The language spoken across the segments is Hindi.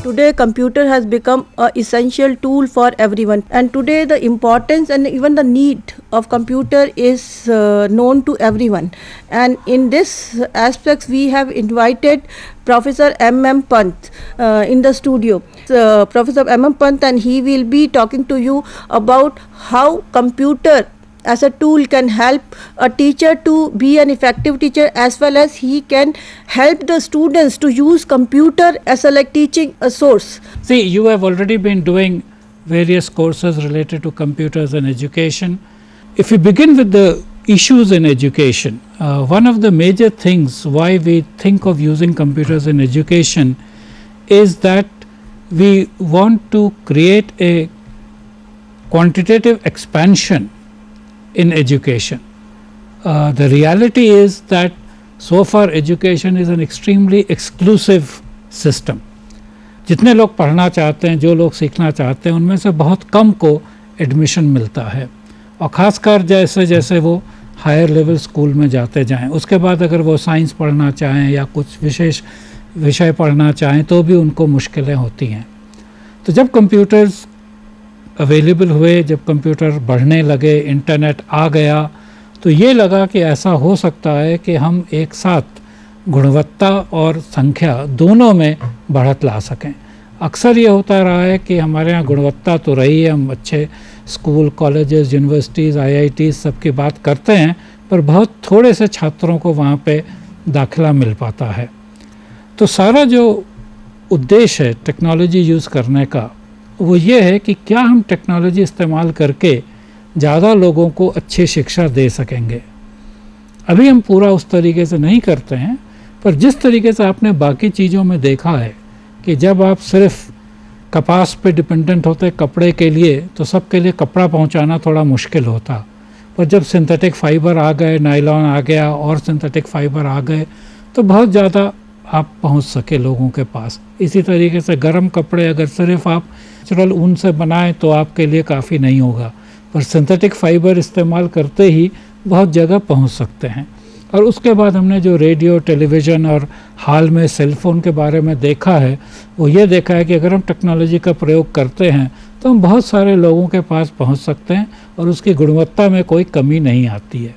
Today, computer has become an essential tool for everyone, and today the importance and even the need of computer is known to everyone. And in this aspects, we have invited Professor M.M. Pant in the studio. Professor M.M. Pant, and he will be talking to you about how computer as a tool can help a teacher to be an effective teacher, as well as he can help the students to use computer as a teaching a source. See, you have already been doing various courses related to computers and education. If we begin with the issues in education, one of the major things why we think of using computers in education is that we want to create a quantitative expansion in education. The reality is that so far education is an extremely exclusive system. जितने लोग पढ़ना चाहते हैं, जो लोग सीखना चाहते हैं, उनमें से बहुत कम को एडमिशन मिलता है, और ख़ासकर जैसे जैसे वो हायर लेवल स्कूल में जाते जाएं, उसके बाद अगर वो साइंस पढ़ना चाहें या कुछ विशेष विषय पढ़ना चाहें तो भी उनको मुश्किलें होती हैं. तो जब कंप्यूटर्स अवेलेबल हुए, जब कंप्यूटर बढ़ने लगे, इंटरनेट आ गया, तो ये लगा कि ऐसा हो सकता है कि हम एक साथ गुणवत्ता और संख्या दोनों में बढ़त ला सकें. अक्सर ये होता रहा है कि हमारे यहाँ गुणवत्ता तो रही है, हम अच्छे स्कूल, कॉलेजेस, यूनिवर्सिटीज़, IITs सब की बात करते हैं, पर बहुत थोड़े से छात्रों को वहाँ पे दाखिला मिल पाता है. तो सारा जो उद्देश्य है टेक्नोलॉजी यूज़ करने का वो ये है कि क्या हम टेक्नोलॉजी इस्तेमाल करके ज़्यादा लोगों को अच्छी शिक्षा दे सकेंगे. अभी हम पूरा उस तरीके से नहीं करते हैं, पर जिस तरीके से आपने बाकी चीज़ों में देखा है कि जब आप सिर्फ कपास पे डिपेंडेंट होते कपड़े के लिए, तो सबके लिए कपड़ा पहुंचाना थोड़ा मुश्किल होता, पर जब सिंथेटिक फाइबर आ गए, नायलॉन आ गया और सिंथेटिक फाइबर आ गए, तो बहुत ज़्यादा आप पहुंच सके लोगों के पास. इसी तरीके से गर्म कपड़े अगर सिर्फ आप नेचुरल ऊन से बनाएं तो आपके लिए काफ़ी नहीं होगा, पर सिंथेटिक फाइबर इस्तेमाल करते ही बहुत जगह पहुंच सकते हैं. और उसके बाद हमने जो रेडियो, टेलीविज़न और हाल में सेलफोन के बारे में देखा है, वो ये देखा है कि अगर हम टेक्नोलॉजी का प्रयोग करते हैं तो हम बहुत सारे लोगों के पास पहुंच सकते हैं और उसकी गुणवत्ता में कोई कमी नहीं आती है.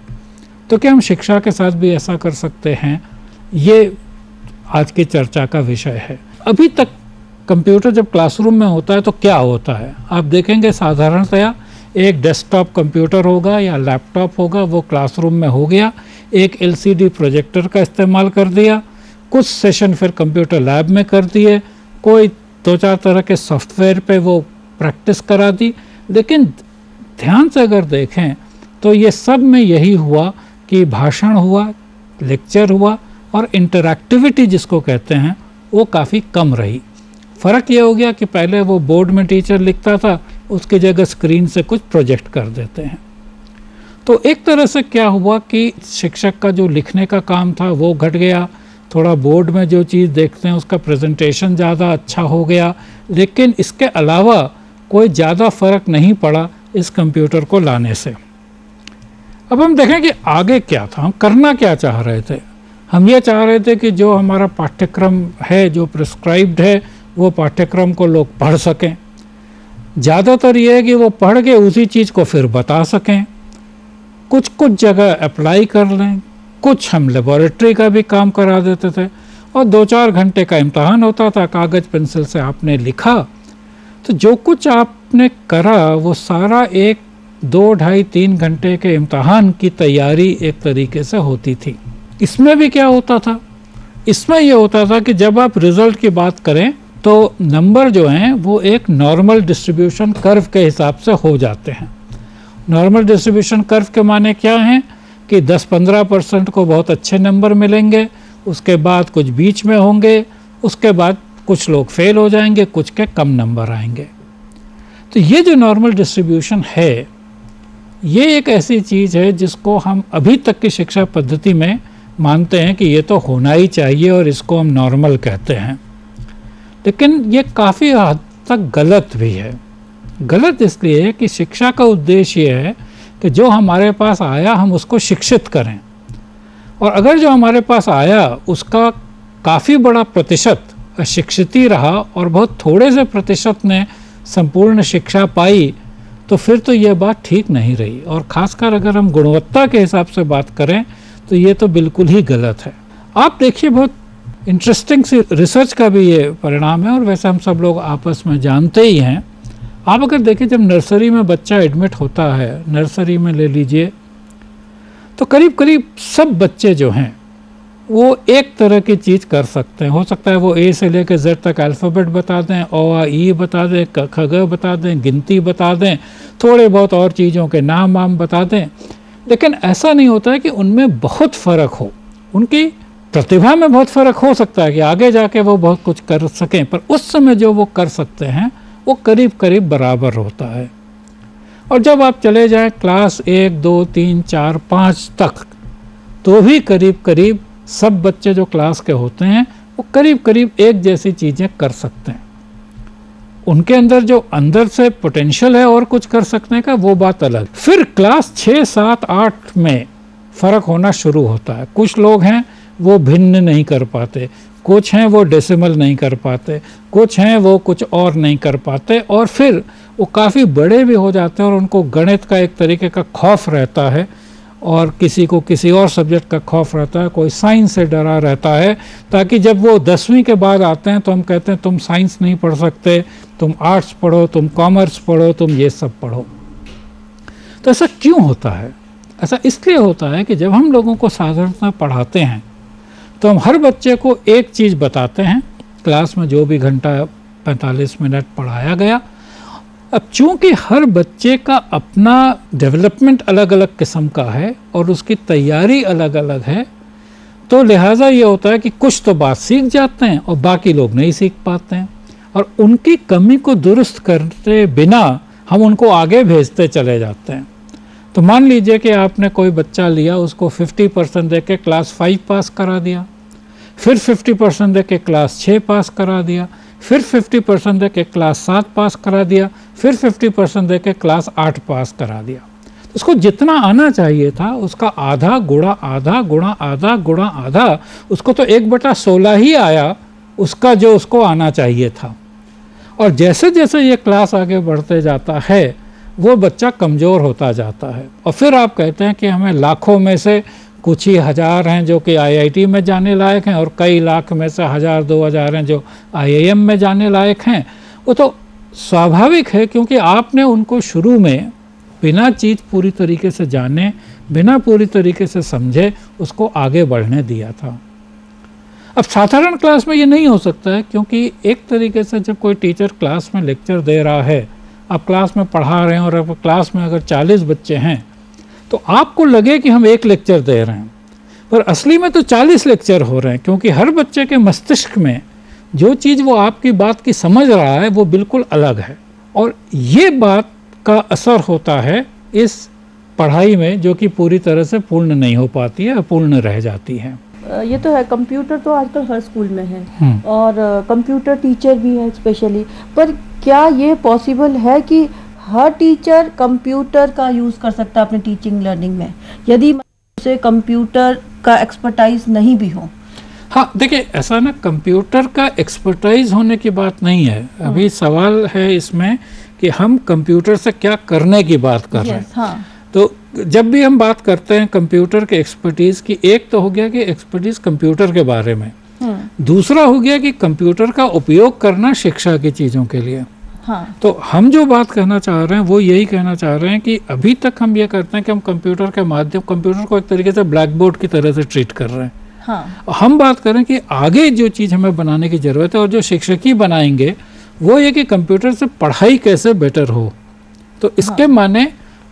तो क्या हम शिक्षा के साथ भी ऐसा कर सकते हैं, ये आज की चर्चा का विषय है. अभी तक कंप्यूटर जब क्लासरूम में होता है तो क्या होता है, आप देखेंगे साधारणतया एक डेस्कटॉप कंप्यूटर होगा या लैपटॉप होगा, वो क्लासरूम में हो गया, एक LCD प्रोजेक्टर का इस्तेमाल कर दिया, कुछ सेशन फिर कंप्यूटर लैब में कर दिए, कोई 2-4 तरह के सॉफ्टवेयर पे वो प्रैक्टिस करा दी. लेकिन ध्यान से अगर देखें तो ये सब में यही हुआ कि भाषण हुआ, लेक्चर हुआ और इंटरैक्टिविटी जिसको कहते हैं वो काफ़ी कम रही. फ़र्क ये हो गया कि पहले वो बोर्ड में टीचर लिखता था, उसकी जगह स्क्रीन से कुछ प्रोजेक्ट कर देते हैं. तो एक तरह से क्या हुआ कि शिक्षक का जो लिखने का काम था वो घट गया, थोड़ा बोर्ड में जो चीज़ देखते हैं उसका प्रेजेंटेशन ज़्यादा अच्छा हो गया, लेकिन इसके अलावा कोई ज़्यादा फ़र्क नहीं पड़ा इस कंप्यूटर को लाने से. अब हम देखें कि आगे क्या था, हम करना क्या चाह रहे थे. हम ये चाह रहे थे कि जो हमारा पाठ्यक्रम है, जो प्रिस्क्राइब्ड है, वो पाठ्यक्रम को लोग पढ़ सकें. ज़्यादातर ये है कि वो पढ़ के उसी चीज़ को फिर बता सकें, कुछ जगह अप्लाई कर लें, कुछ हम लेबॉरेटरी का भी काम करा देते थे, और 2-4 घंटे का इम्तहान होता था, कागज़ पेंसिल से आपने लिखा. तो जो कुछ आपने करा वो सारा 1-2-2.5-3 घंटे के इम्तहान की तैयारी एक तरीके से होती थी. इसमें भी क्या होता था, इसमें यह होता था कि जब आप रिज़ल्ट की बात करें तो नंबर जो हैं वो एक नॉर्मल डिस्ट्रीब्यूशन कर्व के हिसाब से हो जाते हैं. नॉर्मल डिस्ट्रीब्यूशन कर्व के माने क्या हैं कि 10-15% को बहुत अच्छे नंबर मिलेंगे, उसके बाद कुछ बीच में होंगे, उसके बाद कुछ लोग फेल हो जाएंगे, कुछ के कम नंबर आएंगे. तो ये जो नॉर्मल डिस्ट्रीब्यूशन है, ये एक ऐसी चीज़ है जिसको हम अभी तक की शिक्षा पद्धति में मानते हैं कि ये तो होना ही चाहिए और इसको हम नॉर्मल कहते हैं. लेकिन ये काफ़ी हद तक गलत भी है. गलत इसलिए कि शिक्षा का उद्देश्य ये है कि जो हमारे पास आया हम उसको शिक्षित करें, और अगर जो हमारे पास आया उसका काफ़ी बड़ा प्रतिशत अशिक्षित ही रहा और बहुत थोड़े से प्रतिशत ने संपूर्ण शिक्षा पाई, तो फिर तो ये बात ठीक नहीं रही। और ख़ासकर अगर हम गुणवत्ता के हिसाब से बात करें तो ये तो बिल्कुल ही गलत है। आप देखिए, बहुत इंटरेस्टिंग सी रिसर्च का भी ये परिणाम है और वैसे हम सब लोग आपस में जानते ही हैं। आप अगर देखिए, जब नर्सरी में बच्चा एडमिट होता है, नर्सरी में ले लीजिए, तो करीब करीब सब बच्चे जो हैं वो एक तरह की चीज़ कर सकते हैं। हो सकता है वो ए से लेकर जेड तक अल्फ़ाबेट बता दें, ओ आ ई बता दें, क ख ग बता दें, गिनती बता दें, थोड़े बहुत और चीज़ों के नाम वाम बता दें। लेकिन ऐसा नहीं होता है कि उनमें बहुत फ़र्क हो। उनकी प्रतिभा में बहुत फ़र्क हो सकता है कि आगे जाके वो बहुत कुछ कर सकें, पर उस समय जो वो कर सकते हैं वो करीब करीब बराबर होता है। और जब आप चले जाएं क्लास 1, 2, 3, 4, 5 तक, तो भी करीब करीब सब बच्चे जो क्लास के होते हैं वो करीब करीब एक जैसी चीज़ें कर सकते हैं। उनके अंदर जो अंदर से पोटेंशियल है और कुछ कर सकने का, वो बात अलग। फिर क्लास 6, 7, 8 में फ़र्क होना शुरू होता है। कुछ लोग हैं वो भिन्न नहीं कर पाते, कुछ हैं वो डेसिमल नहीं कर पाते, कुछ हैं वो कुछ और नहीं कर पाते, और फिर वो काफ़ी बड़े भी हो जाते हैं और उनको गणित का एक तरीके का खौफ रहता है, और किसी को किसी और सब्जेक्ट का खौफ रहता है, कोई साइंस से डरा रहता है, ताकि जब वो 10वीं के बाद आते हैं तो हम कहते हैं तुम साइंस नहीं पढ़ सकते, तुम आर्ट्स पढ़ो, तुम कॉमर्स पढ़ो, तुम ये सब पढ़ो। तो ऐसा क्यों होता है? ऐसा इसलिए होता है कि जब हम लोगों को साधारणतः पढ़ाते हैं तो हम हर बच्चे को एक चीज़ बताते हैं, क्लास में जो भी घंटा 45 मिनट पढ़ाया गया। अब चूंकि हर बच्चे का अपना डेवलपमेंट अलग अलग किस्म का है और उसकी तैयारी अलग अलग है, तो लिहाजा ये होता है कि कुछ तो बात सीख जाते हैं और बाकी लोग नहीं सीख पाते हैं, और उनकी कमी को दुरुस्त करते बिना हम उनको आगे भेजते चले जाते हैं। तो मान लीजिए कि आपने कोई बच्चा लिया, उसको 50% दे के क्लास 5 पास करा दिया, फिर 50% दे के क्लास 6 पास करा दिया, फिर 50% दे के क्लास 7 पास करा दिया, फिर 50% दे के क्लास 8 पास करा दिया। उसको जितना आना चाहिए था उसका आधा गुणा आधा गुणा आधा गुणा आधा, उसको तो 1/16 ही आया उसका जो उसको आना चाहिए था। और जैसे जैसे ये क्लास आगे बढ़ते जाता है वो बच्चा कमज़ोर होता जाता है, और फिर आप कहते हैं कि हमें लाखों में से कुछ ही हज़ार हैं जो कि IIT में जाने लायक हैं और कई लाख में से 1000, 2000 हैं जो IIM में जाने लायक हैं। वो तो स्वाभाविक है, क्योंकि आपने उनको शुरू में बिना चीज़ पूरी तरीके से जाने, बिना पूरी तरीके से समझे उसको आगे बढ़ने दिया था। अब साधारण क्लास में ये नहीं हो सकता है, क्योंकि एक तरीके से जब कोई टीचर क्लास में लेक्चर दे रहा है, आप क्लास में पढ़ा रहे हैं और अब क्लास में अगर 40 बच्चे हैं तो आपको लगे कि हम एक लेक्चर दे रहे हैं, पर असली में तो 40 लेक्चर हो रहे हैं, क्योंकि हर बच्चे के मस्तिष्क में जो चीज़ वो आपकी बात की समझ रहा है वो बिल्कुल अलग है। और ये बात का असर होता है इस पढ़ाई में, जो कि पूरी तरह से पूर्ण नहीं हो पाती है, अपूर्ण रह जाती है। ये तो है, कंप्यूटर तो आजकल हर स्कूल में है और कंप्यूटर टीचर भी है स्पेशली, पर क्या ये पॉसिबल है कि हर टीचर कंप्यूटर का यूज़ कर सकता है अपने टीचिंग लर्निंग में, यदि उसे कंप्यूटर का एक्सपर्टाइज नहीं भी हो? हाँ, देखिए ऐसा ना, कंप्यूटर का एक्सपर्टाइज होने की बात नहीं है। अभी सवाल है इसमें कि हम कंप्यूटर से क्या करने की बात कर रहे हैं। हाँ। तो जब भी हम बात करते हैं कंप्यूटर के एक्सपर्टीज़ की, एक तो हो गया कि एक्सपर्टीज़ कंप्यूटर के बारे में, दूसरा हो गया कि कंप्यूटर का उपयोग करना शिक्षा की चीज़ों के लिए। हाँ। तो हम जो बात कहना चाह रहे हैं वो यही कहना चाह रहे हैं कि अभी तक हम ये करते हैं कि हम कंप्यूटर के माध्यम, कंप्यूटर को एक तरीके से ब्लैक बोर्ड की तरह से ट्रीट कर रहे हैं। हाँ। हम बात करें कि आगे जो चीज़ हमें बनाने की ज़रूरत है और जो शिक्षक ही बनाएंगे वो ये कि कंप्यूटर से पढ़ाई कैसे बेटर हो। तो इसके माने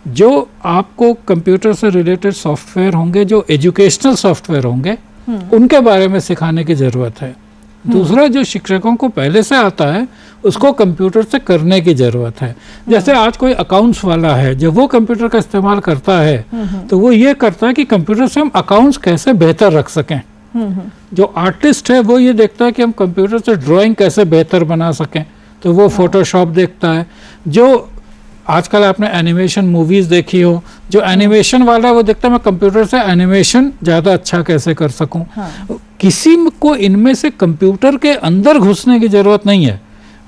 जो आपको कंप्यूटर से रिलेटेड सॉफ्टवेयर होंगे, जो एजुकेशनल सॉफ्टवेयर होंगे, उनके बारे में सिखाने की ज़रूरत है। दूसरा, जो शिक्षकों को पहले से आता है उसको कंप्यूटर से करने की ज़रूरत है। जैसे आज कोई अकाउंट्स वाला है, जब वो कंप्यूटर का इस्तेमाल करता है तो वो ये करता है कि कंप्यूटर से हम अकाउंट्स कैसे बेहतर रख सकें। जो आर्टिस्ट है वो ये देखता है कि हम कंप्यूटर से ड्राइंग कैसे बेहतर बना सकें, तो वो फोटोशॉप देखता है। जो आजकल आपने एनिमेशन मूवीज देखी हो, जो एनिमेशन वाला है वो देखता है मैं कंप्यूटर से एनिमेशन ज़्यादा अच्छा कैसे कर सकूं। हाँ। किसी को इनमें से कंप्यूटर के अंदर घुसने की ज़रूरत नहीं है,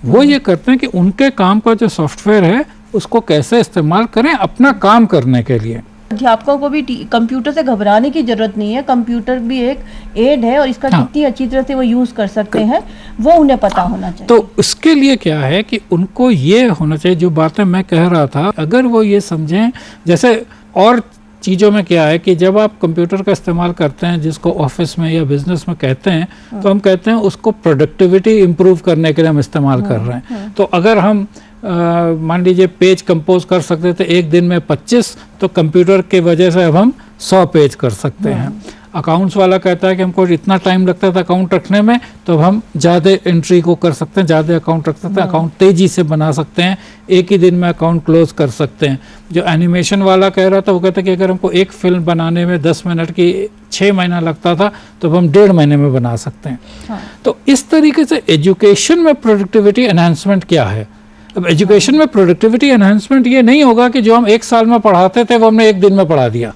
वो ये करते हैं कि उनके काम का जो सॉफ्टवेयर है उसको कैसे इस्तेमाल करें अपना काम करने के लिए। अध्यापकों को भी कंप्यूटर से घबराने की जरूरत नहीं है, कंप्यूटर भी एक एड है और इसका कितनी अच्छी तरह से वो यूज कर सकते हैं वो उन्हें पता होना चाहिए। तो इसके लिए क्या है कि उनको ये होना चाहिए, जो बातें मैं कह रहा था, अगर वो ये समझें, जैसे और चीज़ों में क्या है कि जब आप कंप्यूटर का इस्तेमाल करते हैं जिसको ऑफिस में या बिजनेस में कहते हैं, तो हम कहते हैं उसको प्रोडक्टिविटी इम्प्रूव करने के लिए हम इस्तेमाल कर रहे हैं। तो अगर हम मान लीजिए पेज कंपोज कर सकते थे एक दिन में 25, तो कंप्यूटर के वजह से अब हम 100 पेज कर सकते हैं। अकाउंट्स वाला कहता है कि हमको इतना टाइम लगता था अकाउंट रखने में, तो अब हम ज़्यादा एंट्री को कर सकते हैं, ज़्यादा अकाउंट रख सकते हैं, अकाउंट तेज़ी से बना सकते हैं, एक ही दिन में अकाउंट क्लोज कर सकते हैं। जो एनिमेशन वाला कह रहा था वो कहता है कि अगर हमको एक फिल्म बनाने में 10 मिनट की 6 महीना लगता था, तो अब हम 1.5 महीने में बना सकते हैं। तो इस तरीके से एजुकेशन में प्रोडक्टिविटी एनहांसमेंट क्या है। अब एजुकेशन में प्रोडक्टिविटी एनहांसमेंट ये नहीं होगा कि जो हम 1 साल में पढ़ाते थे वो हमने 1 दिन में पढ़ा दिया।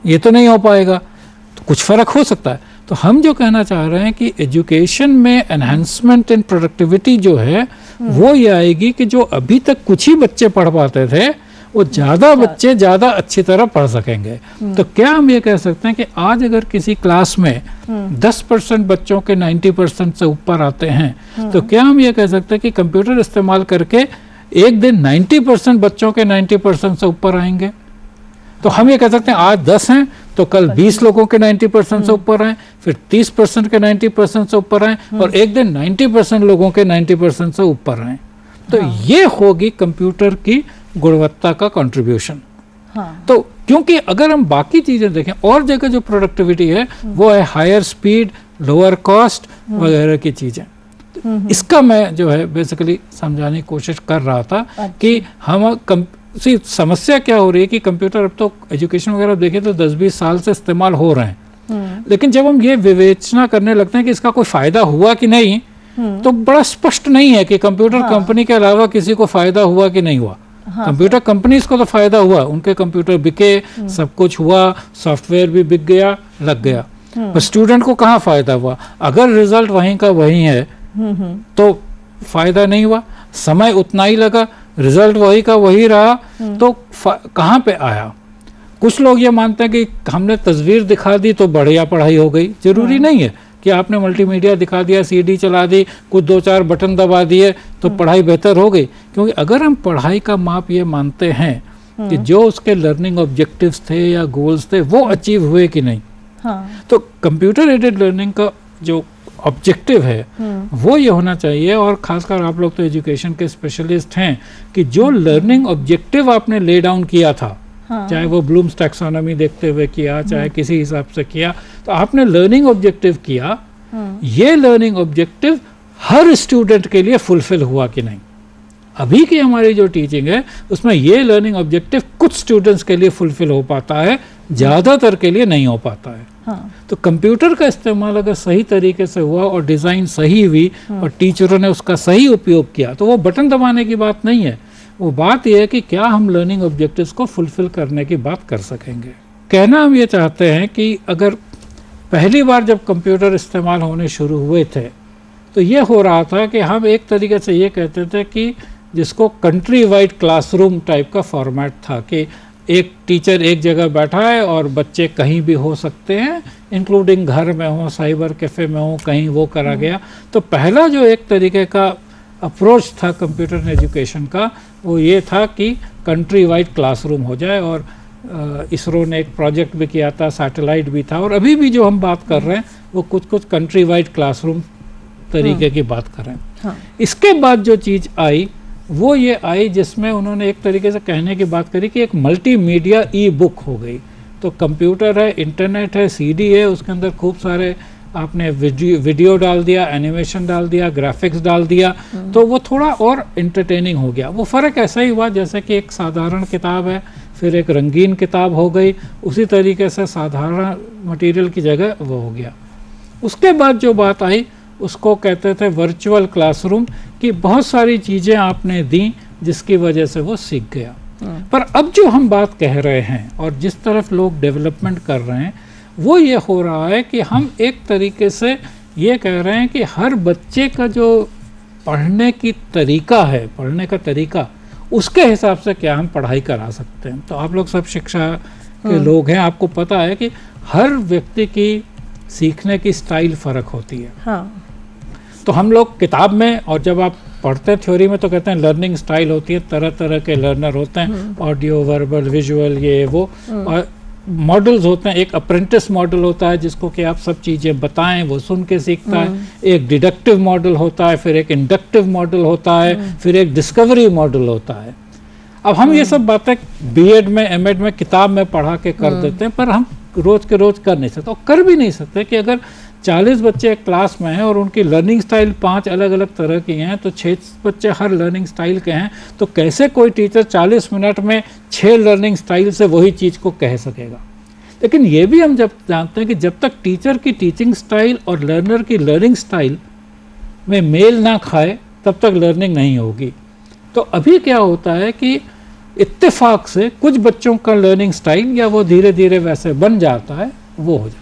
ये तो नहीं हो पाएगा, तो कुछ फर्क हो सकता है। तो हम जो कहना चाह रहे हैं कि एजुकेशन में एनहांसमेंट इन प्रोडक्टिविटी जो है वो ये आएगी कि जो अभी तक कुछ ही बच्चे पढ़ पाते थे वो ज़्यादा बच्चे ज़्यादा अच्छी तरह पढ़ सकेंगे। तो क्या हम ये कह सकते हैं कि आज अगर किसी क्लास में 10% बच्चों के 90% से ऊपर आते हैं, तो क्या हम ये कह सकते हैं कि कंप्यूटर इस्तेमाल करके एक दिन 90% बच्चों के 90% से ऊपर आएंगे। तो हम ये कह सकते हैं आज 10 हैं तो कल 20 लोगों के 90% से ऊपर आए, फिर 30% के 90% से ऊपर आए, और एक दिन 90% लोगों के 90% से ऊपर आए। तो ये होगी कंप्यूटर की गुणवत्ता का कंट्रीब्यूशन। तो क्योंकि अगर हम बाकी चीजें देखें और जगह जो प्रोडक्टिविटी है वो है हायर स्पीड, लोअर कॉस्ट वगैरह की चीजें। इसका मैं जो है बेसिकली समझाने की कोशिश कर रहा था कि हम समस्या क्या हो रही है कि कंप्यूटर अब तो एजुकेशन वगैरह देखें तो 10-20 साल से इस्तेमाल हो रहे हैं, लेकिन जब हम ये विवेचना करने लगते हैं कि इसका कोई फायदा हुआ कि नहीं, तो बड़ा स्पष्ट नहीं है कि कंप्यूटर कंपनी के अलावा किसी को फायदा हुआ कि नहीं हुआ। कंप्यूटर कंपनीज को तो फायदा हुआ, उनके कंप्यूटर बिके, सब कुछ हुआ, सॉफ्टवेयर भी बिक गया, लग गया, पर स्टूडेंट को कहाँ फायदा हुआ। अगर रिजल्ट वहीं का वहीं है तो फायदा नहीं हुआ, समय उतना ही लगा, रिजल्ट वही का वही रहा, तो कहाँ पे आया। कुछ लोग ये मानते हैं कि हमने तस्वीर दिखा दी तो बढ़िया पढ़ाई हो गई। जरूरी नहीं है कि आपने मल्टीमीडिया दिखा दिया, सीडी चला दी, कुछ 2-4 बटन दबा दिए तो पढ़ाई बेहतर हो गई। क्योंकि अगर हम पढ़ाई का माप ये मानते हैं कि जो उसके लर्निंग ऑब्जेक्टिव्स थे या गोल्स थे वो अचीव हुए कि नहीं, तो कंप्यूटर एडेड लर्निंग का जो ऑब्जेक्टिव है वो ये होना चाहिए, और खासकर आप लोग तो एजुकेशन के स्पेशलिस्ट हैं, कि जो लर्निंग ऑब्जेक्टिव आपने ले डाउन किया था, चाहे वो ब्लूम्स टैक्सोनॉमी देखते हुए किया, चाहे किसी हिसाब से किया, तो आपने लर्निंग ऑब्जेक्टिव किया, ये लर्निंग ऑब्जेक्टिव हर स्टूडेंट के लिए फुलफिल हुआ कि नहीं। अभी की हमारी जो टीचिंग है उसमें ये लर्निंग ऑब्जेक्टिव कुछ स्टूडेंट्स के लिए फुलफिल हो पाता है, ज़्यादातर के लिए नहीं हो पाता है। तो कंप्यूटर का इस्तेमाल अगर सही तरीके से हुआ और डिज़ाइन सही हुई और टीचरों ने उसका सही उपयोग किया, तो वो बटन दबाने की बात नहीं है, वो बात यह है कि क्या हम लर्निंग ऑब्जेक्टिव्स को फुलफिल करने की बात कर सकेंगे। कहना हम ये चाहते हैं कि अगर पहली बार जब कंप्यूटर इस्तेमाल होने शुरू हुए थे तो ये हो रहा था कि हम एक तरीके से ये कहते थे कि जिसको कंट्री वाइड क्लासरूम टाइप का फॉर्मेट था, कि एक टीचर एक जगह बैठा है और बच्चे कहीं भी हो सकते हैं, इंक्लूडिंग घर में हो, साइबर कैफ़े में हो, कहीं वो करा गया। तो पहला जो एक तरीके का अप्रोच था कंप्यूटर एजुकेशन का वो ये था कि कंट्री वाइड क्लासरूम हो जाए, और इसरो ने एक प्रोजेक्ट भी किया था, सैटेलाइट भी था, और अभी भी जो हम बात कर रहे हैं वो कुछ कंट्री वाइड क्लासरूम तरीके की बात कर रहे हैं। इसके बाद जो चीज़ आई वो ये आई जिसमें उन्होंने एक तरीके से कहने की बात करी कि एक मल्टीमीडिया ई बुक हो गई। तो कंप्यूटर है, इंटरनेट है, सीडी है, उसके अंदर खूब सारे आपने वीडियो डाल दिया, एनिमेशन डाल दिया, ग्राफिक्स डाल दिया, तो वो थोड़ा और इंटरटेनिंग हो गया। वो फ़र्क ऐसा ही हुआ जैसे कि एक साधारण किताब है फिर एक रंगीन किताब हो गई, उसी तरीके से साधारण मटेरियल की जगह वो हो गया। उसके बाद जो बात आई उसको कहते थे वर्चुअल क्लासरूम, कि बहुत सारी चीज़ें आपने दी जिसकी वजह से वो सीख गया। पर अब जो हम बात कह रहे हैं और जिस तरफ लोग डेवलपमेंट कर रहे हैं वो ये हो रहा है कि हम एक तरीके से ये कह रहे हैं कि हर बच्चे का जो पढ़ने की तरीका है, पढ़ने का तरीका, उसके हिसाब से क्या हम पढ़ाई करा सकते हैं। तो आप लोग सब शिक्षा के लोग हैं, आपको पता है कि हर व्यक्ति की सीखने की स्टाइल फ़र्क होती है। हाँ। तो हम लोग किताब में और जब आप पढ़ते हैं थ्योरी में तो कहते हैं लर्निंग स्टाइल होती है, तरह तरह के लर्नर होते हैं, ऑडियो, वर्बल, विजुअल, ये वो, और मॉडल्स होते हैं। एक अप्रेंटिस मॉडल होता है जिसको कि आप सब चीज़ें बताएं वो सुन के सीखता है, एक डिडक्टिव मॉडल होता है, फिर एक इंडक्टिव मॉडल होता है, फिर एक डिस्कवरी मॉडल होता है। अब हम ये सब बातें बीएड में, एमएड में, किताब में पढ़ा के कर देते हैं, पर हम रोज के रोज कर नहीं सकते, और कर भी नहीं सकते कि अगर 40 बच्चे एक क्लास में हैं और उनकी लर्निंग स्टाइल 5 अलग अलग तरह की हैं, तो 6 बच्चे हर लर्निंग स्टाइल के हैं, तो कैसे कोई टीचर 40 मिनट में 6 लर्निंग स्टाइल से वही चीज़ को कह सकेगा। लेकिन ये भी हम जब जानते हैं कि जब तक टीचर की टीचिंग स्टाइल और लर्नर की लर्निंग स्टाइल में मेल ना खाए तब तक लर्निंग नहीं होगी। तो अभी क्या होता है कि इत्तेफाक से कुछ बच्चों का लर्निंग स्टाइल या वो धीरे धीरे वैसे बन जाता है, वो हो जाता है।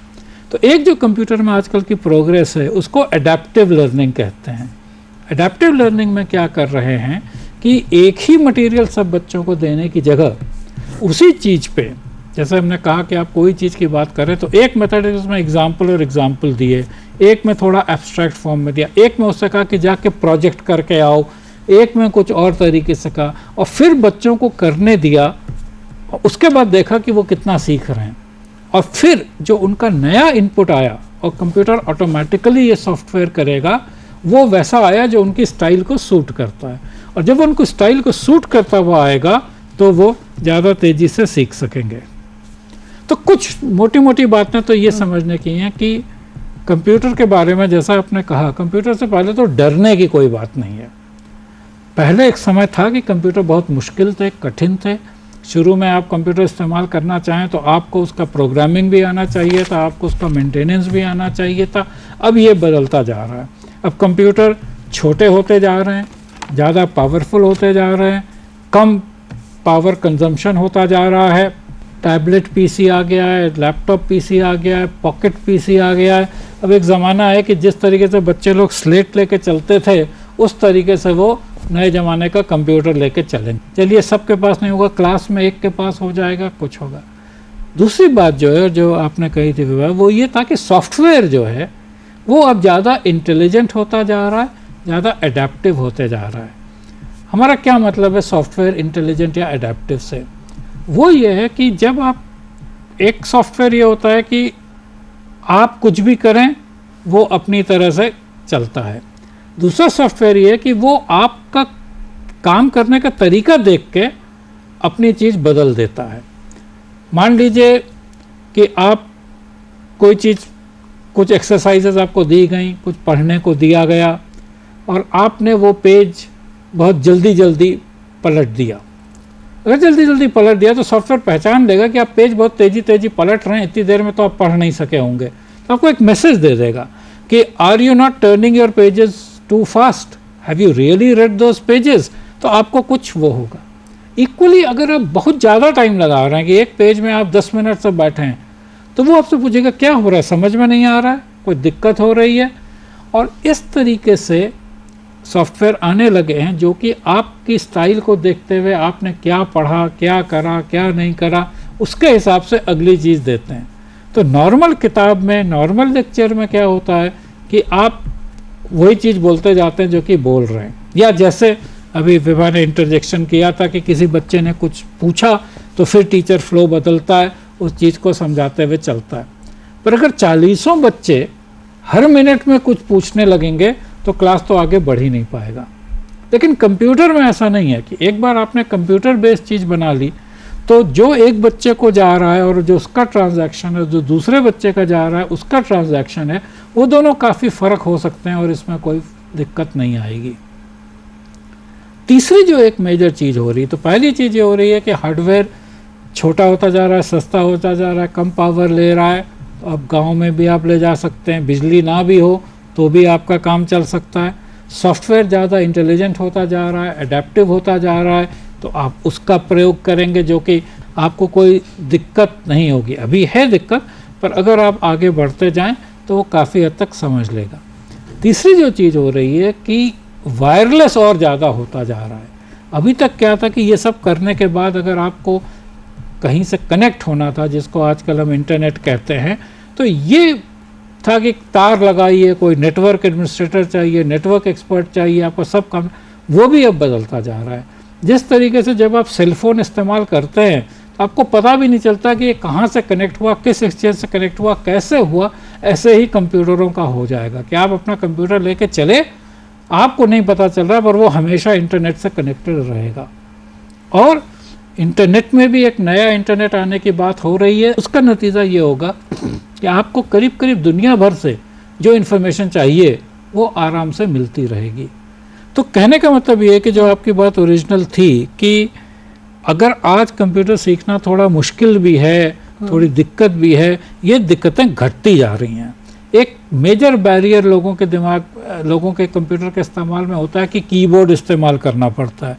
तो एक जो कंप्यूटर में आजकल की प्रोग्रेस है उसको एडेप्टिव लर्निंग कहते हैं। एडेप्टिव लर्निंग में क्या कर रहे हैं कि एक ही मटेरियल सब बच्चों को देने की जगह उसी चीज़ पे, जैसे हमने कहा कि आप कोई चीज़ की बात करें तो एक मेथड है जिसमें एग्जाम्पल और एग्जाम्पल दिए, एक में थोड़ा एब्स्ट्रैक्ट फॉर्म में दिया, एक में उससे कहा कि जाके प्रोजेक्ट करके आओ, एक में कुछ और तरीके से कहा, और फिर बच्चों को करने दिया और उसके बाद देखा कि वो कितना सीख रहे हैं, और फिर जो उनका नया इनपुट आया और कंप्यूटर ऑटोमेटिकली ये सॉफ्टवेयर करेगा वो वैसा आया जो उनकी स्टाइल को सूट करता है, और जब उनको स्टाइल को सूट करता हुआ आएगा तो वो ज़्यादा तेज़ी से सीख सकेंगे। तो कुछ मोटी मोटी बातें तो ये समझने की हैं कि कंप्यूटर के बारे में, जैसा आपने कहा, कंप्यूटर से पहले तो डरने की कोई बात नहीं है। पहले एक समय था कि कंप्यूटर बहुत मुश्किल थे, कठिन थे। शुरू में आप कंप्यूटर इस्तेमाल करना चाहें तो आपको उसका प्रोग्रामिंग भी आना चाहिए था, आपको उसका मेंटेनेंस भी आना चाहिए था। अब ये बदलता जा रहा है। अब कंप्यूटर छोटे होते जा रहे हैं, ज़्यादा पावरफुल होते जा रहे हैं, कम पावर कंजम्पशन होता जा रहा है। टैबलेट पीसी आ गया है, लैपटॉप पीसी आ गया है, पॉकेट पीसी आ गया है। अब एक ज़माना है कि जिस तरीके से बच्चे लोग स्लेट लेके चलते थे उस तरीके से वो नए ज़माने का कंप्यूटर लेके चलें। चलिए, सबके पास नहीं होगा, क्लास में एक के पास हो जाएगा, कुछ होगा। दूसरी बात जो है, जो आपने कही थी विवाह, वो ये था कि सॉफ्टवेयर जो है वो अब ज़्यादा इंटेलिजेंट होता जा रहा है, ज़्यादा एडेप्टिव होते जा रहा है। हमारा क्या मतलब है सॉफ्टवेयर इंटेलिजेंट या एडेप्टिव से? वो ये है कि जब आप, एक सॉफ्टवेयर ये होता है कि आप कुछ भी करें वो अपनी तरह से चलता है। दूसरा सॉफ्टवेयर ये है कि वो आपका काम करने का तरीका देख के अपनी चीज़ बदल देता है। मान लीजिए कि आप कोई चीज़, कुछ एक्सरसाइजेज आपको दी गई, कुछ पढ़ने को दिया गया और आपने वो पेज बहुत जल्दी जल्दी पलट दिया। अगर जल्दी जल्दी पलट दिया तो सॉफ्टवेयर पहचान लेगा कि आप पेज बहुत तेज़ी तेज़ी पलट रहे हैं, इतनी देर में तो आप पढ़ नहीं सके होंगे, तो आपको एक मैसेज दे देगा कि are you not turning your pages too fast, have you really read those pages, तो आपको कुछ वो होगा। इक्वली अगर आप बहुत ज़्यादा टाइम लगा रहे हैं कि एक पेज में आप 10 मिनट से बैठे हैं, तो वो आपसे पूछेगा क्या हो रहा है, समझ में नहीं आ रहा है, कोई दिक्कत हो रही है। और इस तरीके से सॉफ्टवेयर आने लगे हैं जो कि आपकी स्टाइल को देखते हुए आपने क्या पढ़ा, क्या करा, क्या नहीं करा, उसके हिसाब से अगली चीज़ देते हैं। तो नॉर्मल किताब में, नॉर्मल लेक्चर में क्या होता है कि आप वही चीज़ बोलते जाते हैं जो कि बोल रहे हैं। या जैसे अभी विभा ने इंटरजेक्शन किया था कि किसी बच्चे ने कुछ पूछा तो फिर टीचर फ्लो बदलता है, उस चीज़ को समझाते हुए चलता है। पर अगर 40 बच्चे हर मिनट में कुछ पूछने लगेंगे तो क्लास तो आगे बढ़ ही नहीं पाएगा। लेकिन कंप्यूटर में ऐसा नहीं है कि एक बार आपने कंप्यूटर बेस्ड चीज़ बना ली तो जो एक बच्चे को जा रहा है और जो उसका ट्रांजैक्शन है, जो दूसरे बच्चे का जा रहा है उसका ट्रांजैक्शन है, वो दोनों काफ़ी फ़र्क हो सकते हैं और इसमें कोई दिक्कत नहीं आएगी। तीसरी जो एक मेजर चीज़ हो रही है, तो पहली चीज़ ये हो रही है कि हार्डवेयर छोटा होता जा रहा है, सस्ता होता जा रहा है, कम पावर ले रहा है। तो अब गाँव में भी आप ले जा सकते हैं, बिजली ना भी हो तो भी आपका काम चल सकता है। सॉफ्टवेयर ज़्यादा इंटेलिजेंट होता जा रहा है, एडेप्टिव होता जा रहा है, तो आप उसका प्रयोग करेंगे जो कि आपको कोई दिक्कत नहीं होगी। अभी है दिक्कत, पर अगर आप आगे बढ़ते जाएं तो वो काफ़ी हद तक समझ लेगा। तीसरी जो चीज़ हो रही है कि वायरलेस और ज़्यादा होता जा रहा है। अभी तक क्या था कि ये सब करने के बाद अगर आपको कहीं से कनेक्ट होना था, जिसको आजकल हम इंटरनेट कहते हैं, तो ये था कि तार लगाइए, कोई नेटवर्क एडमिनिस्ट्रेटर चाहिए, नेटवर्क एक्सपर्ट चाहिए, आपको सब काम, वो भी अब बदलता जा रहा है। जिस तरीके से जब आप सेलफोन इस्तेमाल करते हैं तो आपको पता भी नहीं चलता कि ये कहाँ से कनेक्ट हुआ, किस एक्सचेंज से कनेक्ट हुआ, कैसे हुआ। ऐसे ही कंप्यूटरों का हो जाएगा कि आप अपना कंप्यूटर लेके चले, आपको नहीं पता चल रहा, पर वो हमेशा इंटरनेट से कनेक्टेड रहेगा। और इंटरनेट में भी एक नया इंटरनेट आने की बात हो रही है। उसका नतीजा ये होगा कि आपको करीब करीब दुनिया भर से जो इन्फॉर्मेशन चाहिए वो आराम से मिलती रहेगी। तो कहने का मतलब ये है कि जो आपकी बात ओरिजिनल थी कि अगर आज कंप्यूटर सीखना थोड़ा मुश्किल भी है, थोड़ी दिक्कत भी है, ये दिक्कतें घटती जा रही हैं। एक मेजर बैरियर लोगों के कंप्यूटर के इस्तेमाल में होता है कि कीबोर्ड इस्तेमाल करना पड़ता है।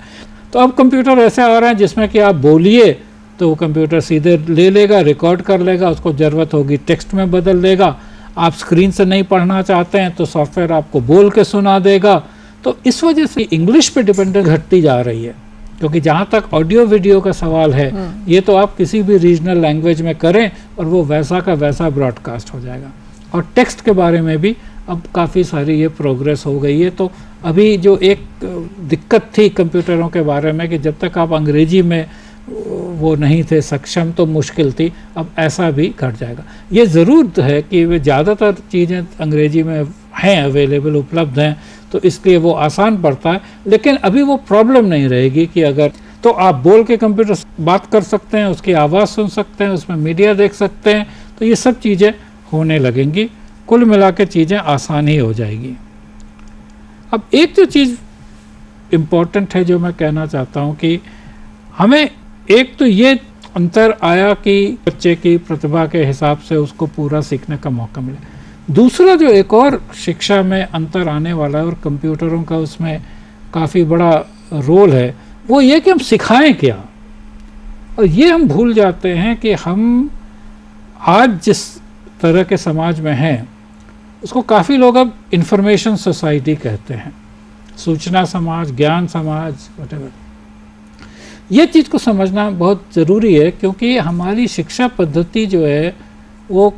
तो अब कंप्यूटर ऐसे आ रहे हैं जिसमें कि आप बोलिए तो वो कंप्यूटर सीधे ले लेगा, रिकॉर्ड कर लेगा, उसको ज़रूरत होगी टेक्स्ट में बदल देगा। आप स्क्रीन से नहीं पढ़ना चाहते हैं तो सॉफ्टवेयर आपको बोल के सुना देगा। तो इस वजह से इंग्लिश पे डिपेंडेंस घटती जा रही है, क्योंकि जहाँ तक ऑडियो वीडियो का सवाल है, ये तो आप किसी भी रीजनल लैंग्वेज में करें और वो वैसा का वैसा ब्रॉडकास्ट हो जाएगा। और टेक्स्ट के बारे में भी अब काफ़ी सारी ये प्रोग्रेस हो गई है। तो अभी जो एक दिक्कत थी कंप्यूटरों के बारे में कि जब तक आप अंग्रेजी में वो नहीं थे सक्षम तो मुश्किल थी, अब ऐसा भी घट जाएगा। ये ज़रूर है कि वे ज़्यादातर चीज़ें अंग्रेजी में हैं, अवेलेबल, उपलब्ध हैं, तो इसलिए वो आसान पड़ता है। लेकिन अभी वो प्रॉब्लम नहीं रहेगी कि अगर तो आप बोल के कंप्यूटर बात कर सकते हैं, उसकी आवाज़ सुन सकते हैं, उसमें मीडिया देख सकते हैं, तो ये सब चीज़ें होने लगेंगी। कुल मिला के चीज़ें आसान ही हो जाएगी। अब एक जो चीज़ इम्पोर्टेंट है जो मैं कहना चाहता हूँ कि हमें एक तो ये अंतर आया कि बच्चे की प्रतिभा के हिसाब से उसको पूरा सीखने का मौका मिले। दूसरा जो एक और शिक्षा में अंतर आने वाला है और कंप्यूटरों का उसमें काफ़ी बड़ा रोल है, वो ये कि हम सिखाएं क्या। और ये हम भूल जाते हैं कि हम आज जिस तरह के समाज में हैं उसको काफ़ी लोग अब इंफॉर्मेशन सोसाइटी कहते हैं, सूचना समाज, ज्ञान समाज, व्हाटएवर। ये चीज़ को समझना बहुत ज़रूरी है, क्योंकि हमारी शिक्षा पद्धति जो है वो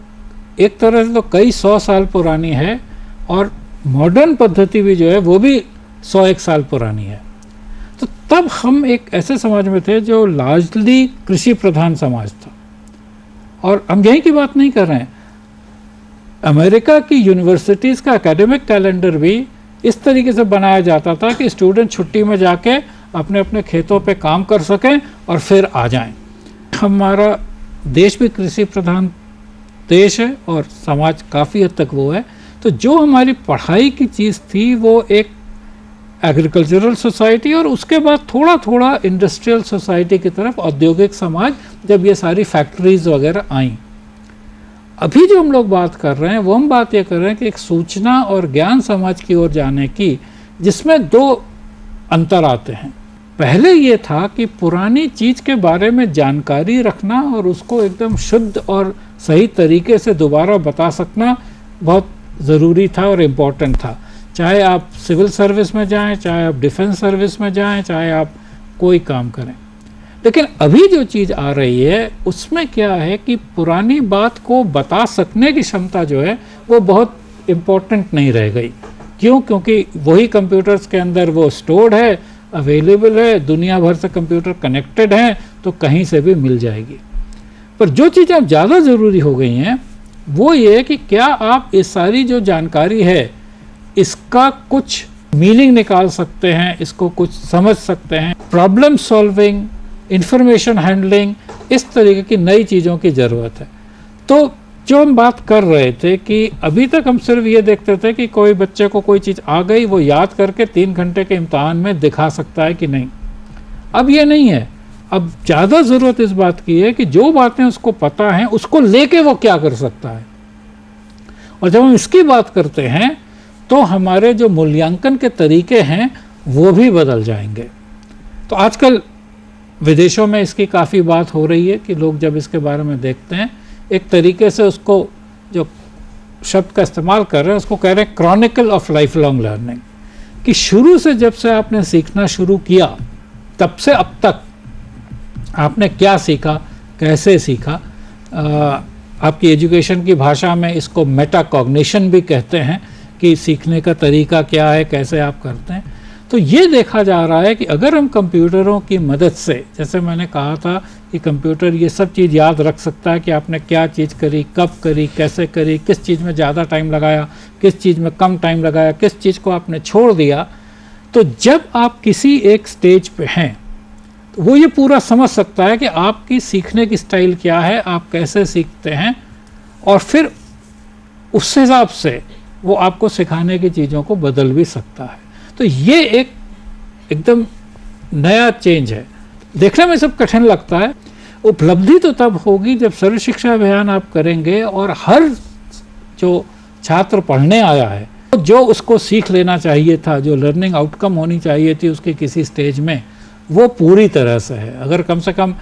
एक तरह से तो कई 100 साल पुरानी है और मॉडर्न पद्धति भी जो है वो भी 101 साल पुरानी है। तो तब हम एक ऐसे समाज में थे जो लार्जली कृषि प्रधान समाज था। और हम यहीं की बात नहीं कर रहे हैं, अमेरिका की यूनिवर्सिटीज़ का एकेडमिक कैलेंडर भी इस तरीके से बनाया जाता था कि स्टूडेंट छुट्टी में जाके अपने अपने खेतों पे काम कर सकें और फिर आ जाएं। हमारा देश भी कृषि प्रधान देश है और समाज काफ़ी हद तक वो है। तो जो हमारी पढ़ाई की चीज़ थी वो एक एग्रीकल्चरल सोसाइटी और उसके बाद थोड़ा थोड़ा इंडस्ट्रियल सोसाइटी की तरफ, औद्योगिक समाज, जब ये सारी फैक्ट्रीज वगैरह आईं। अभी जो हम लोग बात कर रहे हैं वो हम बात ये कर रहे हैं कि एक सूचना और ज्ञान समाज की ओर जाने की, जिसमें दो अंतर आते हैं। पहले ये था कि पुरानी चीज़ के बारे में जानकारी रखना और उसको एकदम शुद्ध और सही तरीके से दोबारा बता सकना बहुत ज़रूरी था और इम्पोर्टेंट था। चाहे आप सिविल सर्विस में जाएं, चाहे आप डिफेंस सर्विस में जाएं, चाहे आप कोई काम करें। लेकिन अभी जो चीज़ आ रही है उसमें क्या है कि पुरानी बात को बता सकने की क्षमता जो है वो बहुत इम्पोर्टेंट नहीं रह गई। क्यों? क्योंकि वही कंप्यूटर्स के अंदर वो स्टोर्ड है, अवेलेबल है, दुनिया भर से कंप्यूटर कनेक्टेड हैं, तो कहीं से भी मिल जाएगी। पर जो चीज़ें अब ज़्यादा ज़रूरी हो गई हैं वो ये है कि क्या आप इस सारी जो जानकारी है इसका कुछ मीनिंग निकाल सकते हैं, इसको कुछ समझ सकते हैं। प्रॉब्लम सॉल्विंग, इंफॉर्मेशन हैंडलिंग, इस तरीके की नई चीज़ों की ज़रूरत है। तो जो हम बात कर रहे थे कि अभी तक हम सिर्फ ये देखते थे कि कोई बच्चे को कोई चीज़ आ गई, वो याद करके 3 घंटे के इम्तहान में दिखा सकता है कि नहीं। अब ये नहीं है। अब ज़्यादा ज़रूरत इस बात की है कि जो बातें उसको पता हैं उसको लेके वो क्या कर सकता है। और जब हम इसकी बात करते हैं तो हमारे जो मूल्यांकन के तरीके हैं वो भी बदल जाएंगे। तो आजकल विदेशों में इसकी काफ़ी बात हो रही है कि लोग जब इसके बारे में देखते हैं, एक तरीके से उसको जो शब्द का इस्तेमाल कर रहे हैं उसको कह रहे हैं Chronicle of life long learning, कि शुरू से जब से आपने सीखना शुरू किया तब से अब तक आपने क्या सीखा, कैसे सीखा। आपकी एजुकेशन की भाषा में इसको मेटाकॉग्निशन भी कहते हैं कि सीखने का तरीका क्या है, कैसे आप करते हैं। तो ये देखा जा रहा है कि अगर हम कंप्यूटरों की मदद से, जैसे मैंने कहा था कि कंप्यूटर ये सब चीज़ याद रख सकता है कि आपने क्या चीज़ करी, कब करी, कैसे करी, किस चीज़ में ज़्यादा टाइम लगाया, किस चीज़ में कम टाइम लगाया, किस चीज़ को आपने छोड़ दिया, तो जब आप किसी एक स्टेज पे हैं तो वो ये पूरा समझ सकता है कि आपकी सीखने की स्टाइल क्या है, आप कैसे सीखते हैं, और फिर उस हिसाब से वो आपको सिखाने की चीज़ों को बदल भी सकता है। तो ये एक एकदम नया चेंज है। देखने में सब कठिन लगता है, उपलब्धि तो तब होगी जब सर्व शिक्षा अभियान आप करेंगे और हर जो छात्र पढ़ने आया है, जो उसको सीख लेना चाहिए था, जो लर्निंग आउटकम होनी चाहिए थी उसके किसी स्टेज में, वो पूरी तरह से है। अगर कम से कम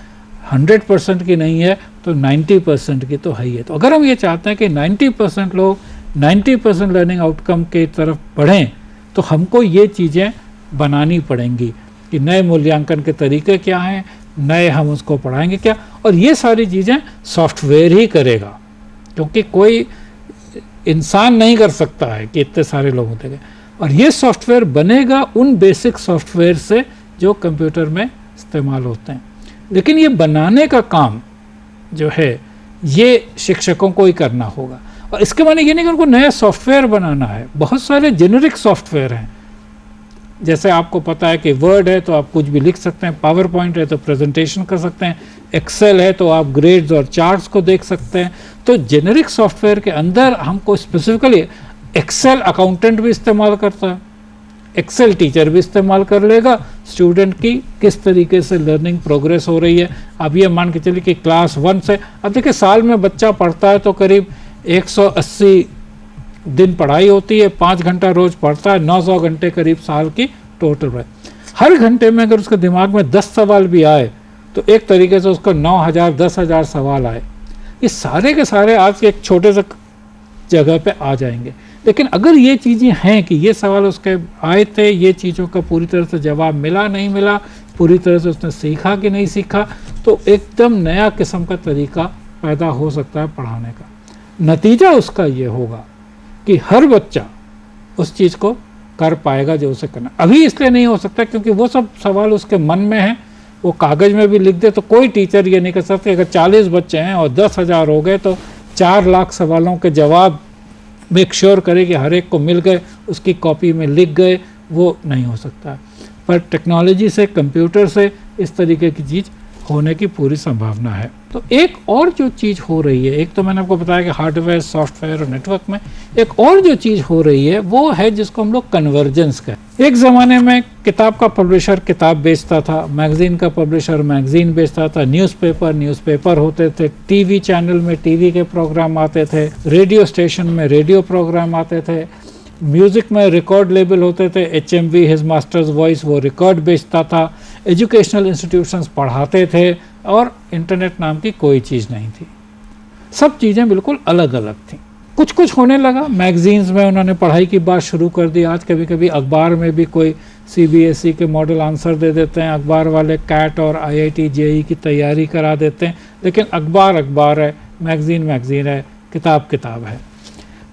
100% की नहीं है तो 90% की तो है ही है। तो अगर हम ये चाहते हैं कि 90% लोग 90% लर्निंग आउटकम के तरफ बढ़ें, तो हमको ये चीज़ें बनानी पड़ेंगी कि नए मूल्यांकन के तरीके क्या हैं, नए हम उसको पढ़ाएंगे क्या, और ये सारी चीज़ें सॉफ्टवेयर ही करेगा, क्योंकि कोई इंसान नहीं कर सकता है कि इतने सारे लोग होते गए। और ये सॉफ्टवेयर बनेगा उन बेसिक सॉफ्टवेयर से जो कंप्यूटर में इस्तेमाल होते हैं। लेकिन ये बनाने का काम जो है ये शिक्षकों को ही करना होगा। और इसके माने ये नहीं कि उनको नया सॉफ्टवेयर बनाना है, बहुत सारे जेनेरिक सॉफ्टवेयर हैं। जैसे आपको पता है कि वर्ड है तो आप कुछ भी लिख सकते हैं, पावर पॉइंट है तो प्रेजेंटेशन कर सकते हैं, एक्सेल है तो आप ग्रेड्स और चार्ट्स को देख सकते हैं। तो जेनेरिक सॉफ्टवेयर के अंदर हमको स्पेसिफिकली एक्सेल अकाउंटेंट भी इस्तेमाल करता है, एक्सेल टीचर भी इस्तेमाल कर लेगा, स्टूडेंट की किस तरीके से लर्निंग प्रोग्रेस हो रही है। अब ये मान के चलिए कि क्लास 1 से, अब देखिए साल में बच्चा पढ़ता है तो करीब 180 दिन पढ़ाई होती है, 5 घंटा रोज पढ़ता है, 900 घंटे करीब साल की टोटल है। हर घंटे में अगर उसके दिमाग में 10 सवाल भी आए तो एक तरीके से उसको 9000 10,000 सवाल आए। ये सारे के सारे आज एक छोटे से जगह पे आ जाएंगे। लेकिन अगर ये चीज़ें हैं कि ये सवाल उसके आए थे, ये चीज़ों का पूरी तरह से जवाब मिला नहीं मिला, पूरी तरह से उसने सीखा कि नहीं सीखा, तो एकदम नया किस्म का तरीका पैदा हो सकता है पढ़ाने का। नतीजा उसका ये होगा कि हर बच्चा उस चीज़ को कर पाएगा जो उसे करना। अभी इसलिए नहीं हो सकता क्योंकि वो सब सवाल उसके मन में हैं, वो कागज़ में भी लिख दे तो कोई टीचर ये नहीं कर सकते अगर 40 बच्चे हैं और 10,000 हो गए तो 4 लाख सवालों के जवाब मेक श्योर करे कि हर एक को मिल गए, उसकी कॉपी में लिख गए, वो नहीं हो सकता। पर टेक्नोलॉजी से, कंप्यूटर से इस तरीके की चीज़ होने की पूरी संभावना है। तो एक और जो चीज़ हो रही है, एक तो मैंने आपको बताया कि हार्डवेयर, सॉफ्टवेयर और नेटवर्क में, एक और जो चीज़ हो रही है वो है जिसको हम लोग कन्वर्जेंस कहते हैं। एक ज़माने में किताब का पब्लिशर किताब बेचता था, मैगज़ीन का पब्लिशर मैगज़ीन बेचता था, न्यूज़पेपर होते थे, टीवी चैनल में टीवी के प्रोग्राम आते थे, रेडियो स्टेशन में रेडियो प्रोग्राम आते थे, म्यूज़िक में रिकॉर्ड लेबल होते थे, HMV हिज मास्टर्स वॉइस वो रिकॉर्ड बेचता था, एजुकेशनल इंस्टीट्यूशंस पढ़ाते थे, और इंटरनेट नाम की कोई चीज़ नहीं थी। सब चीज़ें बिल्कुल अलग अलग थी। कुछ कुछ होने लगा, मैगज़ीन्स में उन्होंने पढ़ाई की बात शुरू कर दी। आज कभी कभी अखबार में भी कोई CBSE के मॉडल आंसर दे देते हैं, अखबार वाले कैट और IIT JEE की तैयारी करा देते हैं, लेकिन अखबार है, मैगज़ीन है, किताब है।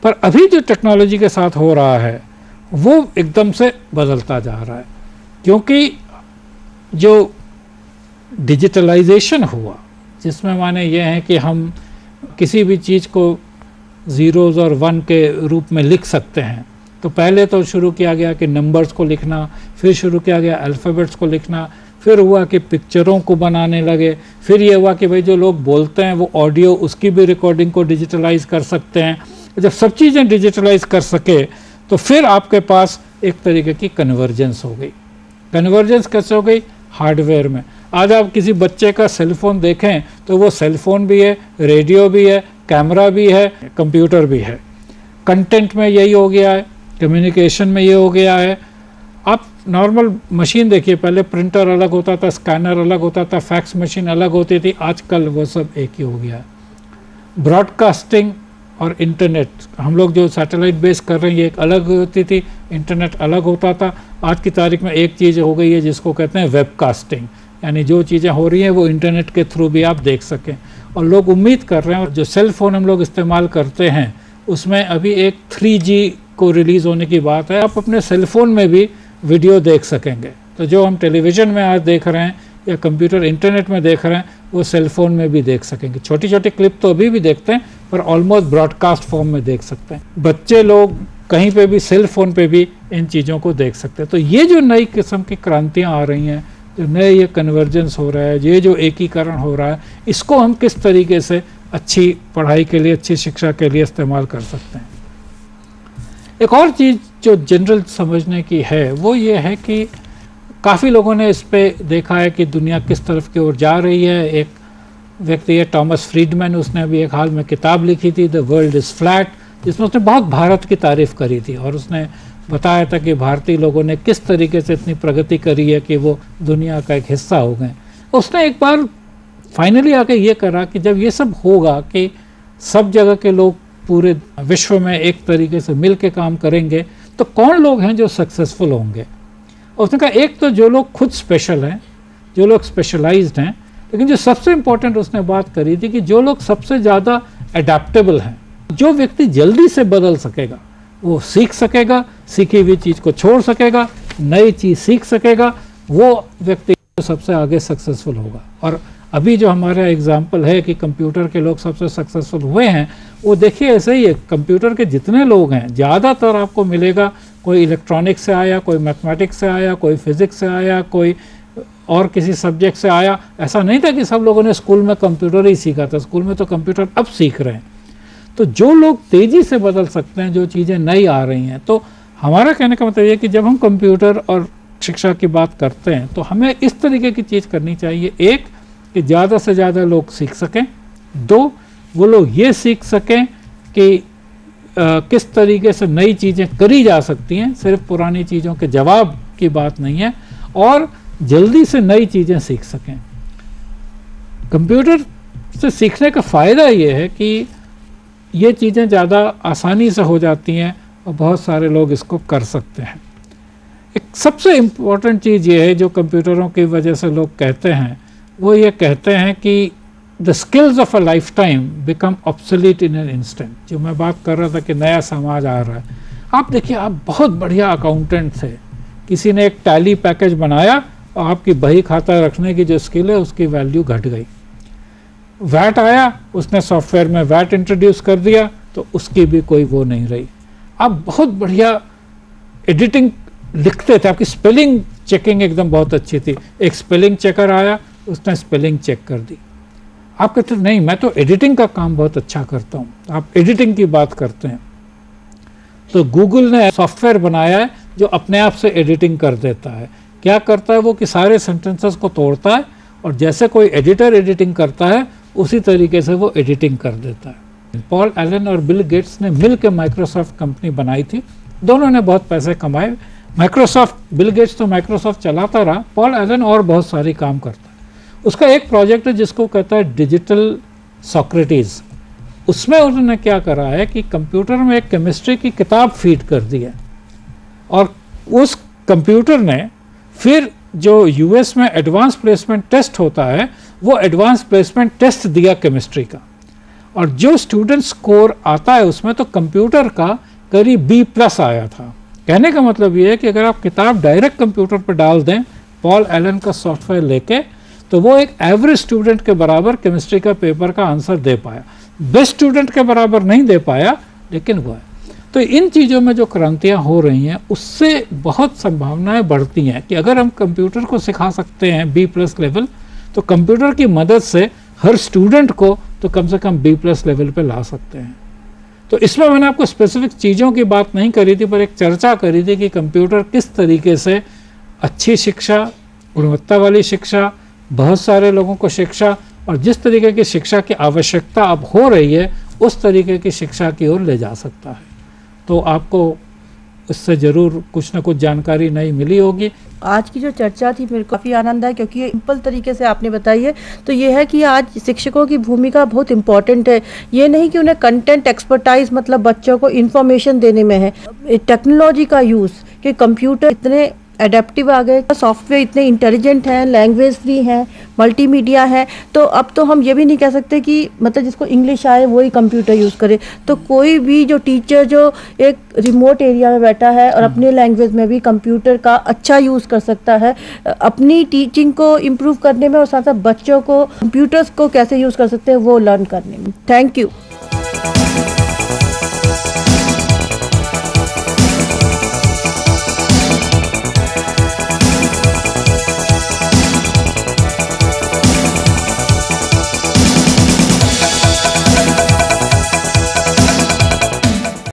पर अभी जो टेक्नोलॉजी के साथ हो रहा है वो एकदम से बदलता जा रहा है, क्योंकि जो डिजिटलाइजेशन हुआ, जिसमें माने ये है कि हम किसी भी चीज़ को ज़ीरोज़ और 1 के रूप में लिख सकते हैं। तो पहले तो शुरू किया गया कि नंबर्स को लिखना, फिर शुरू किया गया अल्फ़ाबेट्स को लिखना, फिर हुआ कि पिक्चरों को बनाने लगे, फिर ये हुआ कि भाई जो लोग बोलते हैं वो ऑडियो, उसकी भी रिकॉर्डिंग को डिजिटलाइज कर सकते हैं। जब सब चीज़ें डिजिटलाइज कर सके तो फिर आपके पास एक तरीके की कन्वर्जेंस हो गई। कन्वर्जेंस कैसे हो गई? हार्डवेयर में। आज आप किसी बच्चे का सेलफोन देखें तो वो सेलफोन भी है, रेडियो भी है, कैमरा भी है, कंप्यूटर भी है। कंटेंट में यही हो गया है कम्युनिकेशन में ये हो गया है। आप नॉर्मल मशीन देखिए, पहले प्रिंटर अलग होता था, स्कैनर अलग होता था, फैक्स मशीन अलग होती थी, आजकल वो सब एक ही हो गया। ब्रॉडकास्टिंग और इंटरनेट, हम लोग जो सैटेलाइट बेस कर रहे हैं ये एक अलग होती थी, इंटरनेट अलग होता था। आज की तारीख में एक चीज़ हो गई है जिसको कहते हैं वेबकास्टिंग, यानी जो चीज़ें हो रही हैं वो इंटरनेट के थ्रू भी आप देख सकें। और लोग उम्मीद कर रहे हैं, और जो सेल फ़ोन हम लोग इस्तेमाल करते हैं उसमें अभी एक 3G को रिलीज़ होने की बात है, आप अपने सेल फ़ोन में भी वीडियो देख सकेंगे। तो जो हम टेलीविज़न में आज देख रहे हैं या कंप्यूटर इंटरनेट में देख रहे हैं वो सेल फ़ोन में भी देख सकेंगे। छोटी छोटी क्लिप तो अभी भी देखते हैं पर ऑलमोस्ट ब्रॉडकास्ट फॉर्म में देख सकते हैं। बच्चे लोग कहीं पे भी सेल फ़ोन पे भी इन चीज़ों को देख सकते हैं। तो ये जो नई किस्म की क्रांतियाँ आ रही हैं, जो नए ये कन्वर्जेंस हो रहा है, ये जो एकीकरण हो रहा है, इसको हम किस तरीके से अच्छी पढ़ाई के लिए, अच्छी शिक्षा के लिए इस्तेमाल कर सकते हैं। एक और चीज़ जो जनरल समझने की है वो ये है कि काफ़ी लोगों ने इस पे देखा है कि दुनिया किस तरफ की ओर जा रही है। एक व्यक्ति है टॉमस फ्रीडमैन, उसने अभी एक हाल में किताब लिखी थी द वर्ल्ड इज़ फ्लैट, जिसमें उसने बहुत भारत की तारीफ़ करी थी और उसने बताया था कि भारतीय लोगों ने किस तरीके से इतनी प्रगति करी है कि वो दुनिया का एक हिस्सा हो गए। उसने एक बार फाइनली आके ये करा कि जब ये सब होगा कि सब जगह के लोग पूरे विश्व में एक तरीके से मिल के काम करेंगे तो कौन लोग हैं जो सक्सेसफुल होंगे। उसने कहा एक तो जो लोग खुद स्पेशल हैं, जो लोग स्पेशलाइज्ड हैं, लेकिन जो सबसे इम्पोर्टेंट उसने बात करी थी कि जो लोग सबसे ज़्यादा अडेप्टेबल हैं, जो व्यक्ति जल्दी से बदल सकेगा, वो सीख सकेगा, सीखी हुई चीज़ को छोड़ सकेगा, नई चीज़ सीख सकेगा, वो व्यक्ति सबसे आगे सक्सेसफुल होगा। और अभी जो हमारा एग्जाम्पल है कि कंप्यूटर के लोग सबसे सक्सेसफुल हुए हैं, वो देखिए ऐसे ही है। कंप्यूटर के जितने लोग हैं ज़्यादातर आपको मिलेगा कोई इलेक्ट्रॉनिक्स से आया, कोई मैथमेटिक्स से आया, कोई फिज़िक्स से आया, कोई और किसी सब्जेक्ट से आया। ऐसा नहीं था कि सब लोगों ने स्कूल में कंप्यूटर ही सीखा था, स्कूल में तो कंप्यूटर अब सीख रहे हैं। तो जो लोग तेज़ी से बदल सकते हैं, जो चीज़ें नई आ रही हैं, तो हमारा कहने का मतलब ये कि जब हम कंप्यूटर और शिक्षा की बात करते हैं तो हमें इस तरीके की चीज़ करनी चाहिए। एक कि ज़्यादा से ज़्यादा लोग सीख सकें, दो वो लोग ये सीख सकें कि किस तरीके से नई चीज़ें करी जा सकती हैं, सिर्फ पुरानी चीज़ों के जवाब की बात नहीं है, और जल्दी से नई चीज़ें सीख सकें। कंप्यूटर से सीखने का फ़ायदा ये है कि ये चीज़ें ज़्यादा आसानी से हो जाती हैं और बहुत सारे लोग इसको कर सकते हैं। एक सबसे इम्पोर्टेंट चीज़ ये है जो कंप्यूटरों की वजह से लोग कहते हैं, वो ये कहते हैं कि the skills of a life time become obsolete in an instant. जो मैं बात कर रहा था कि नया समाज आ रहा है, आप देखिए, आप बहुत बढ़िया अकाउंटेंट थे, किसी ने एक टैली पैकेज बनाया और आपकी बही खाता रखने की जो स्किल है उसकी वैल्यू घट गई। वैट आया, उसने सॉफ्टवेयर में वैट इंट्रोड्यूस कर दिया तो उसकी भी कोई वो नहीं रही। आप बहुत बढ़िया एडिटिंग लिखते थे, आपकी स्पेलिंग चेकिंग एकदम बहुत अच्छी थी, एक स्पेलिंग चेकर आया, उसने स्पेलिंग चेक कर दी। आप कहते नहीं, मैं तो एडिटिंग का काम बहुत अच्छा करता हूँ, आप एडिटिंग की बात करते हैं। तो गूगल ने सॉफ्टवेयर बनाया है जो अपने आप से एडिटिंग कर देता है। क्या करता है वो कि सारे सेंटेंसेस को तोड़ता है और जैसे कोई एडिटर एडिटिंग करता है उसी तरीके से वो एडिटिंग कर देता है। पॉल एलन और बिल गेट्स ने मिल के माइक्रोसॉफ्ट कंपनी बनाई थी, दोनों ने बहुत पैसे कमाए। माइक्रोसॉफ्ट, बिल गेट्स तो माइक्रोसॉफ्ट चलाता रहा, पॉल एलन और बहुत सारी काम करता है। उसका एक प्रोजेक्ट है जिसको कहता है डिजिटल सॉक्रेटिस। उसमें उन्होंने क्या करा है कि कंप्यूटर में एक केमिस्ट्री की किताब फीड कर दी है और उस कंप्यूटर ने फिर जो यूएस में एडवांस प्लेसमेंट टेस्ट होता है वो एडवांस प्लेसमेंट टेस्ट दिया केमिस्ट्री का, और जो स्टूडेंट स्कोर आता है उसमें तो कंप्यूटर का करीब B+ आया था। कहने का मतलब ये है कि अगर आप किताब डायरेक्ट कंप्यूटर पर डाल दें पॉल एलन का सॉफ्टवेयर लेके, तो वो एक एवरेज स्टूडेंट के बराबर केमिस्ट्री का पेपर का आंसर दे पाया। बेस्ट स्टूडेंट के बराबर नहीं दे पाया, लेकिन वो है। तो इन चीज़ों में जो क्रांतियाँ हो रही हैं उससे बहुत संभावनाएं बढ़ती हैं कि अगर हम कंप्यूटर को सिखा सकते हैं B+ लेवल, तो कंप्यूटर की मदद से हर स्टूडेंट को तो कम से कम B+ लेवल पे ला सकते हैं। तो इसमें मैंने आपको स्पेसिफिक चीज़ों की बात नहीं करी थी, पर एक चर्चा करी थी कि कंप्यूटर किस तरीके से अच्छी शिक्षा, गुणवत्ता वाली शिक्षा, बहुत सारे लोगों को शिक्षा, और जिस तरीके की शिक्षा की आवश्यकता अब हो रही है उस तरीके की शिक्षा की ओर ले जा सकता है। तो आपको इससे ज़रूर कुछ ना कुछ जानकारी नई मिली होगी। आज की जो चर्चा थी मेरे को काफ़ी आनंद आया, क्योंकि ये सिंपल तरीके से आपने बताई है। तो ये है कि आज शिक्षकों की भूमिका बहुत इंपॉर्टेंट है। ये नहीं कि उन्हें कंटेंट एक्सपर्टाइज मतलब बच्चों को इन्फॉर्मेशन देने में है, टेक्नोलॉजी का यूज़, कि कंप्यूटर इतने एडेप्टिव आ गए, सॉफ्टवेयर इतने इंटेलिजेंट हैं, लैंग्वेज फ्री हैं, मल्टीमीडिया है। तो अब तो हम ये भी नहीं कह सकते कि मतलब जिसको इंग्लिश आए वही कंप्यूटर यूज़ करे। तो कोई भी जो टीचर जो एक रिमोट एरिया में बैठा है और अपने लैंग्वेज में भी कंप्यूटर का अच्छा यूज़ कर सकता है अपनी टीचिंग को इम्प्रूव करने में, और साथ साथ बच्चों को कंप्यूटर्स को कैसे यूज़ कर सकते हैं वो लर्न करने में। Thank you.